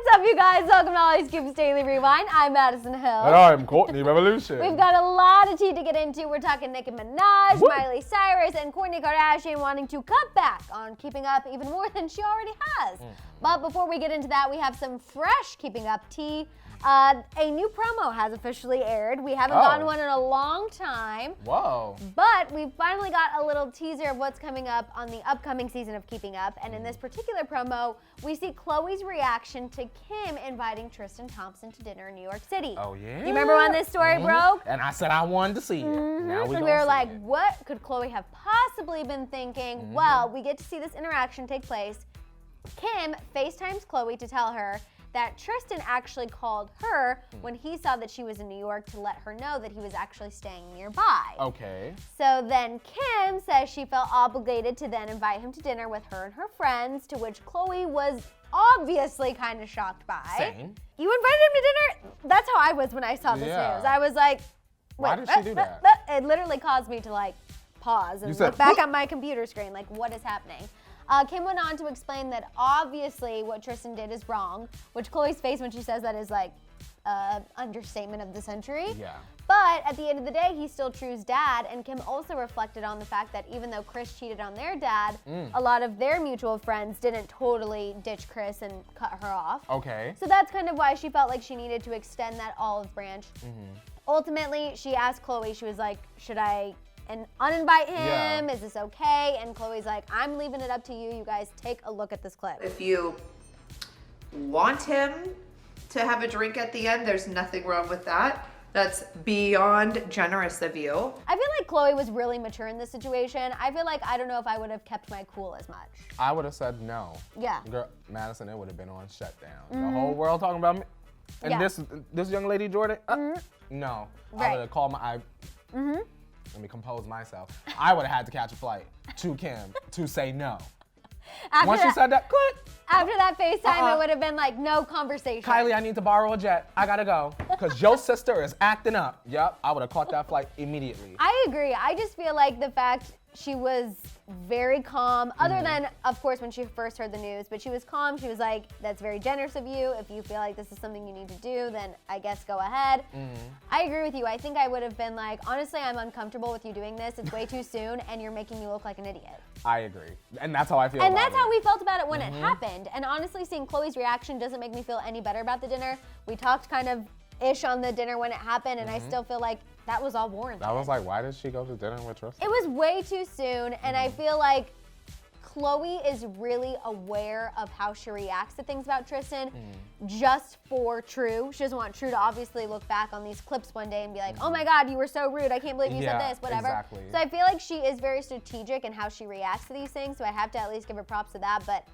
What's up, you guys? Welcome to Hollyscoop's Daily Rewind. I'm Madison Hill. And I'm Kourtney Revolution. We've got a lot of tea to get into. We're talking Nicki Minaj, Miley, Cyrus, and Khloe Kardashian wanting to cut back on keeping up even more than she already has. But before we get into that, we have some fresh keeping up tea. A new promo has officially aired. We haven't gotten one in a long time. Whoa. But we finally got a little teaser of what's coming up on the upcoming season of Keeping Up. And in this particular promo, we see Khloe's reaction to Kim inviting Tristan Thompson to dinner in New York City. Oh, yeah? Do you remember when this story broke? And I said I wanted to see it. Now So we were like, what could Khloe have possibly been thinking? Well, we get to see this interaction take place. Kim FaceTimes Khloe to tell her that Tristan actually called her when he saw that she was in New York to let her know that he was actually staying nearby. Okay. So then Kim says she felt obligated to then invite him to dinner with her and her friends, to which Khloe was obviously kind of shocked by. Same. You invited him to dinner? That's how I was when I saw this news. I was like, why did she do that? It literally caused me to like pause and said, look back on my computer screen, like what is happening? Kim went on to explain that obviously what Tristan did is wrong, which Khloe's face when she says that is like understatement of the century. Yeah. But at the end of the day, he's still True's dad, and Kim also reflected on the fact that even though Chris cheated on their dad, a lot of their mutual friends didn't totally ditch Chris and cut her off. Okay. So that's kind of why she felt like she needed to extend that olive branch. Ultimately, she asked Khloe, she was like, should I uninvite him? Is this okay? And Khloe's like, I'm leaving it up to you. You guys take a look at this clip. If you want him to have a drink at the end, there's nothing wrong with that. That's beyond generous of you. I feel like Khloe was really mature in this situation. I feel like I don't know if I would have kept my cool as much. I would have said no. Yeah. Girl, Madison, it would have been on shutdown. The whole world talking about me. And this young lady, Jordan, no. Right. I would have called my, let me compose myself. I would have had to catch a flight to Kim to say no. Once she said that, click. After that FaceTime, it would have been like no conversation. Kylie, I need to borrow a jet. I gotta go. Because your sister is acting up. Yep, I would have caught that flight immediately. I agree. I just feel like the fact she was very calm, other than, of course, when she first heard the news, but she was calm. She was like, that's very generous of you. If you feel like this is something you need to do, then I guess go ahead. I agree with you. I think I would have been like, honestly, I'm uncomfortable with you doing this. It's way too soon, and you're making me look like an idiot. I agree. And that's how I feel And about that's how we felt about it when it happened. And honestly, seeing Khloe's reaction doesn't make me feel any better about the dinner. We talked kind of ish on the dinner when it happened, and I still feel like that was all warranted. I was like, why did she go to dinner with Tristan? It was way too soon, and I feel like Khloe is really aware of how she reacts to things about Tristan just for True. She doesn't want True to obviously look back on these clips one day and be like, oh my God, you were so rude. I can't believe you said this, whatever. Exactly. So I feel like she is very strategic in how she reacts to these things, so I have to at least give her props to that, but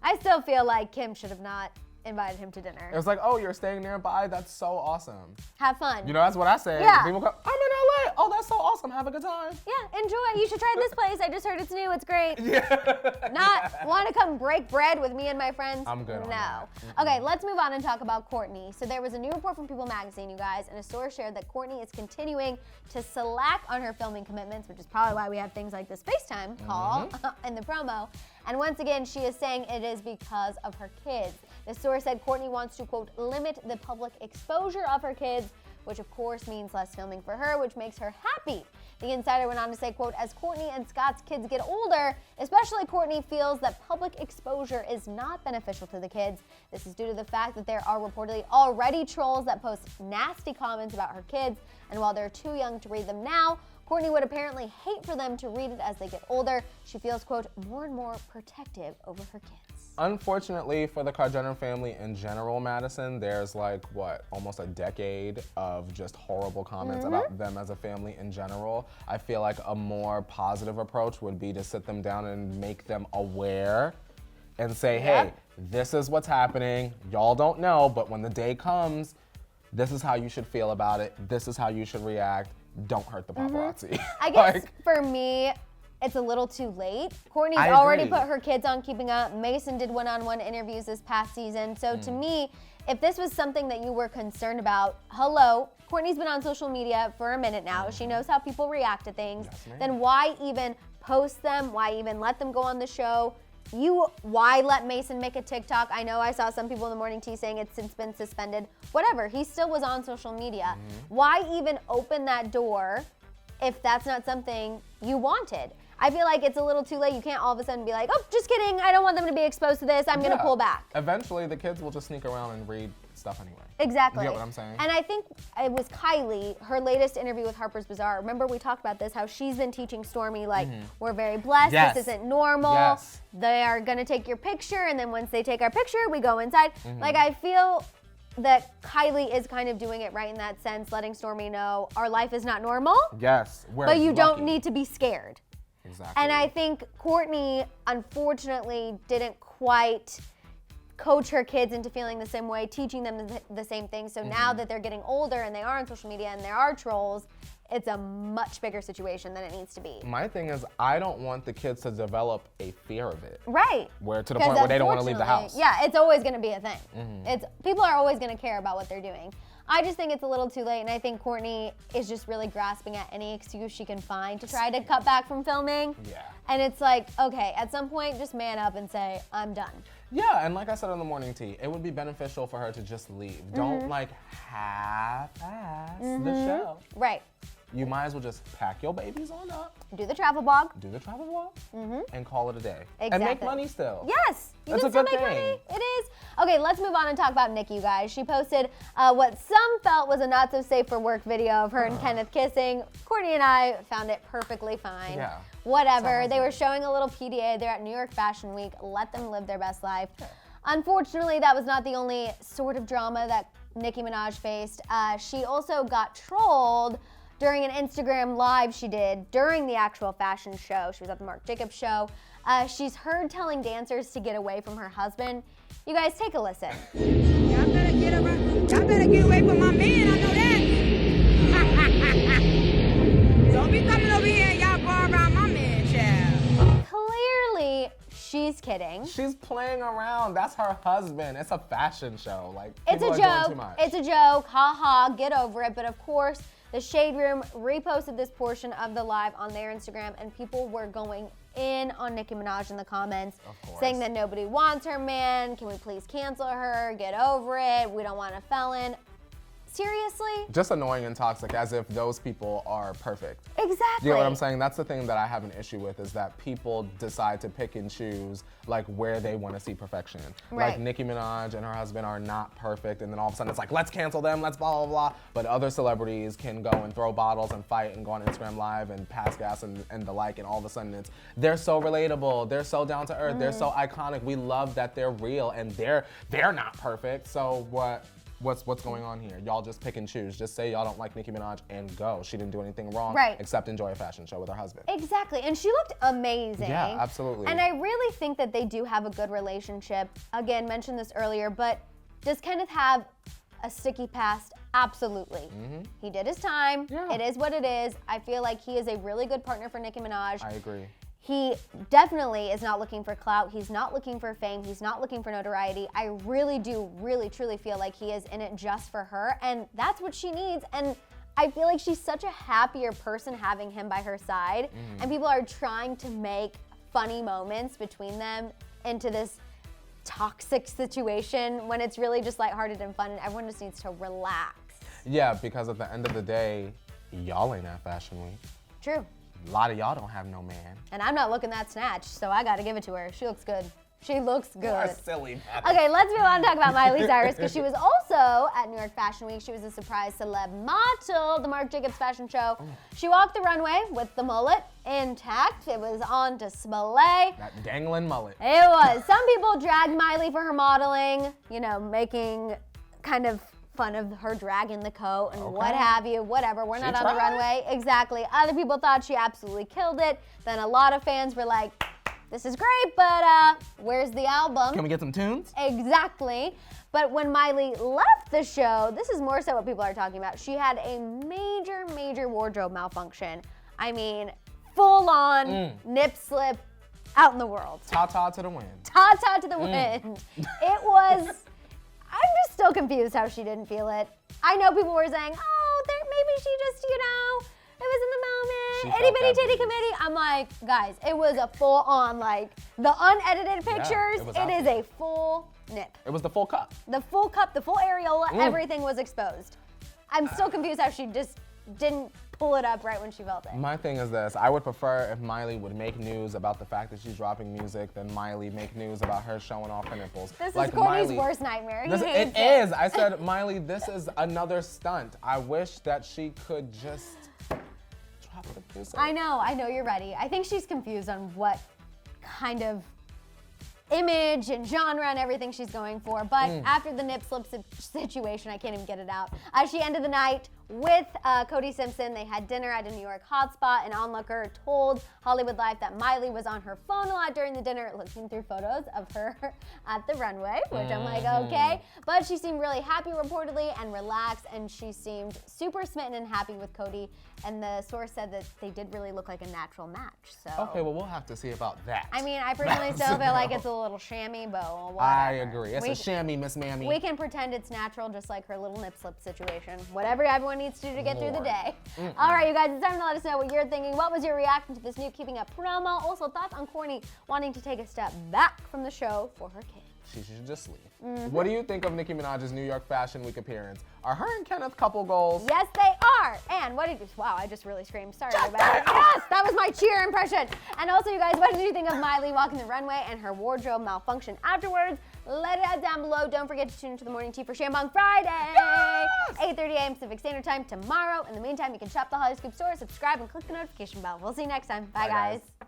I still feel like Kim should have not invited him to dinner. It was like, oh, you're staying nearby? That's so awesome. Have fun. You know, that's what I say. Yeah. People go, I'm in LA. Oh, that's so awesome. Have a good time. Yeah, enjoy. You should try this place. I just heard it's new. It's great. Yeah. Not want to come break bread with me and my friends? I'm good on No. that. Okay, let's move on and talk about Kourtney. So there was a new report from People Magazine, you guys, and a source shared that Kourtney is continuing to slack on her filming commitments, which is probably why we have things like this FaceTime call in the promo. And once again, she is saying it is because of her kids. The source said Kourtney wants to, quote, limit the public exposure of her kids, which of course means less filming for her, which makes her happy. The insider went on to say, quote, as Kourtney and Scott's kids get older, especially Kourtney feels that public exposure is not beneficial to the kids. This is due to the fact that there are reportedly already trolls that post nasty comments about her kids, and while they're too young to read them now, Kourtney would apparently hate for them to read it as they get older. She feels, quote, more and more protective over her kids. Unfortunately for the Kardashian family in general, Madison, there's like, what, almost a decade of just horrible comments about them as a family in general. I feel like a more positive approach would be to sit them down and make them aware and say, hey, this is what's happening. Y'all don't know, but when the day comes, this is how you should feel about it. This is how you should react. Don't hurt the paparazzi. I guess for me, it's a little too late. Kourtney's already put her kids on Keeping Up. Mason did one-on-one interviews this past season. So to me, if this was something that you were concerned about, hello, Kourtney's been on social media for a minute now. She knows how people react to things. Then why even post them? Why even let them go on the show? why let Mason make a TikTok? I know I saw some people in the morning tea saying it's since been suspended. Whatever, he still was on social media. Why even open that door if that's not something you wanted? I feel like it's a little too late. You can't all of a sudden be like, oh, just kidding. I don't want them to be exposed to this. I'm going to pull back. Eventually, the kids will just sneak around and read stuff anyway. Exactly. You get what I'm saying? And I think it was Kylie, her latest interview with Harper's Bazaar. Remember we talked about this, how she's been teaching Stormi, like, we're very blessed. Yes. This isn't normal. Yes. They are going to take your picture. And then once they take our picture, we go inside. Like, I feel that Kylie is kind of doing it right in that sense, letting Stormi know our life is not normal. Yes. But you don't need to be scared. Exactly. And I think Kourtney, unfortunately, didn't quite coach her kids into feeling the same way, teaching them the same thing. So now that they're getting older and they are on social media and there are trolls, it's a much bigger situation than it needs to be. My thing is, I don't want the kids to develop a fear of it. Right. Where to the point where they don't want to leave the house. Yeah, it's always going to be a thing. People are always going to care about what they're doing. I just think it's a little too late, and I think Kourtney is just really grasping at any excuse she can find to try to cut back from filming. Yeah. And it's like, okay, at some point, just man up and say, I'm done. Yeah, and like I said in the morning tea, it would be beneficial for her to just leave. Don't like half-ass the show. Right. You might as well just pack your babies on up. Do the travel blog. Do the travel blog. And call it a day. Exactly. And make money still. Yes. That's can a still good make thing. money. It is. Okay, let's move on and talk about Nicki, you guys. She posted what some felt was a not so safe for work video of her and Kenneth kissing. Kourtney and I found it perfectly fine. Yeah. Whatever. They were showing a little PDA. They're at New York Fashion Week. Let them live their best life. Unfortunately, that was not the only sort of drama that Nicki Minaj faced. She also got trolled during an Instagram live she did during the actual fashion show. She was at the Marc Jacobs show. She's heard telling dancers to get away from her husband. You guys, take a listen. Y'all better get away from my man, I know that. Don't be coming over here and y'all bar around my man, child. Clearly, she's kidding. She's playing around. That's her husband. It's a fashion show. Like, It's a people are doing too joke. much. It's a joke. Ha ha, get over it. But of course, the Shade Room reposted this portion of the live on their Instagram, and people were going in on Nicki Minaj in the comments, saying that nobody wants her man. Can we please cancel her? Get over it. We don't want a felon. Seriously? Just annoying and toxic, as if those people are perfect. Exactly. You know what I'm saying? That's the thing that I have an issue with, is that people decide to pick and choose like where they want to see perfection. Right. Like Nicki Minaj and her husband are not perfect, and then all of a sudden it's like, let's cancel them, let's blah, blah, blah. But other celebrities can go and throw bottles and fight and go on Instagram Live and pass gas and the like, and all of a sudden they're so relatable, they're so down to earth, they're so iconic. We love that they're real, and they're not perfect. So what's going on here? Y'all just pick and choose. Just say y'all don't like Nicki Minaj and go. She didn't do anything wrong except enjoy a fashion show with her husband. Exactly, and she looked amazing. Yeah, absolutely. And I really think that they do have a good relationship. Again, mentioned this earlier, but does Kenneth have a sticky past? Absolutely. He did his time. Yeah. It is what it is. I feel like he is a really good partner for Nicki Minaj. I agree. He definitely is not looking for clout. He's not looking for fame. He's not looking for notoriety. I really do, really, truly feel like he is in it just for her, and that's what she needs. And I feel like she's such a happier person having him by her side, and people are trying to make funny moments between them into this toxic situation when it's really just lighthearted and fun, and everyone just needs to relax. Yeah, because at the end of the day, y'all ain't at Fashion Week. True. A lot of y'all don't have no man. And I'm not looking that snatched, so I gotta give it to her. She looks good. She looks good. You're silly. Okay, let's move on and talk about Miley Cyrus, because she was also at New York Fashion Week. She was a surprise celeb model, the Marc Jacobs fashion show. She walked the runway with the mullet intact. It was on display. That dangling mullet. It was. Some people dragged Miley for her modeling, you know, making kind of fun of her dragging the coat and what have you, whatever. We're not on the runway. Exactly. Other people thought she absolutely killed it. Then a lot of fans were like, this is great, but where's the album? Can we get some tunes? Exactly. But when Miley left the show, this is more so what people are talking about. She had a major, major wardrobe malfunction. I mean, full on nip slip out in the world. Ta-ta to the wind. Ta-ta to the wind. It was, I'm just still confused how she didn't feel it. I know people were saying, oh, maybe she just, you know, it was in the moment. she felt itty bitty that titty breeze. committee. I'm like, guys, it was a full on, like, the unedited pictures. was It out is there. a full nip. It was the full cup. The full cup, the full areola, everything was exposed. I'm still confused how she just didn't pull it up right when she felt it. My thing is this, I would prefer if Miley would make news about the fact that she's dropping music than Miley make news about her showing off her nipples. This Like is Kourtney's Miley- worst nightmare. He This, hates it is. I said, Miley, this is another stunt. I wish that she could just drop the music. I know you're ready. I think she's confused on what kind of image and genre and everything she's going for. But after the nip slip situation, I can't even get it out. She ended the night with Cody Simpson. They had dinner at a New York hotspot. An onlooker told Hollywood Life that Miley was on her phone a lot during the dinner, looking through photos of her at the runway, which I'm like, okay. But she seemed really happy, reportedly, and relaxed, and she seemed super smitten and happy with Cody. And the source said that they did really look like a natural match. So Okay, well, we'll have to see about that. I mean, I personally still feel like it's a little chamois, but whatever. I agree. It's We- a chamois, Miss Mammy. We can pretend it's natural, just like her little nip slip situation. Whatever everyone needs to do to get through the Lord. day. All right, you guys, it's time to let us know what you're thinking. What was your reaction to this new Keeping Up promo? Also, thoughts on Kourtney wanting to take a step back from the show for her kids. She should just leave. What do you think of Nicki Minaj's New York Fashion Week appearance? Are her and Kenneth couple goals? Yes, they are. And what did you? Wow, I just really screamed. Sorry, everybody. Yes, that was my cheer impression. And also, you guys, what did you think of Miley walking the runway and her wardrobe malfunction afterwards? Let it out down below. Don't forget to tune into the Morning Tea for Shambong Friday, 8:30 a.m. Pacific Standard Time tomorrow. In the meantime, you can shop the Hollyscoop store, subscribe, and click the notification bell. We'll see you next time. Bye, Bye, guys. guys.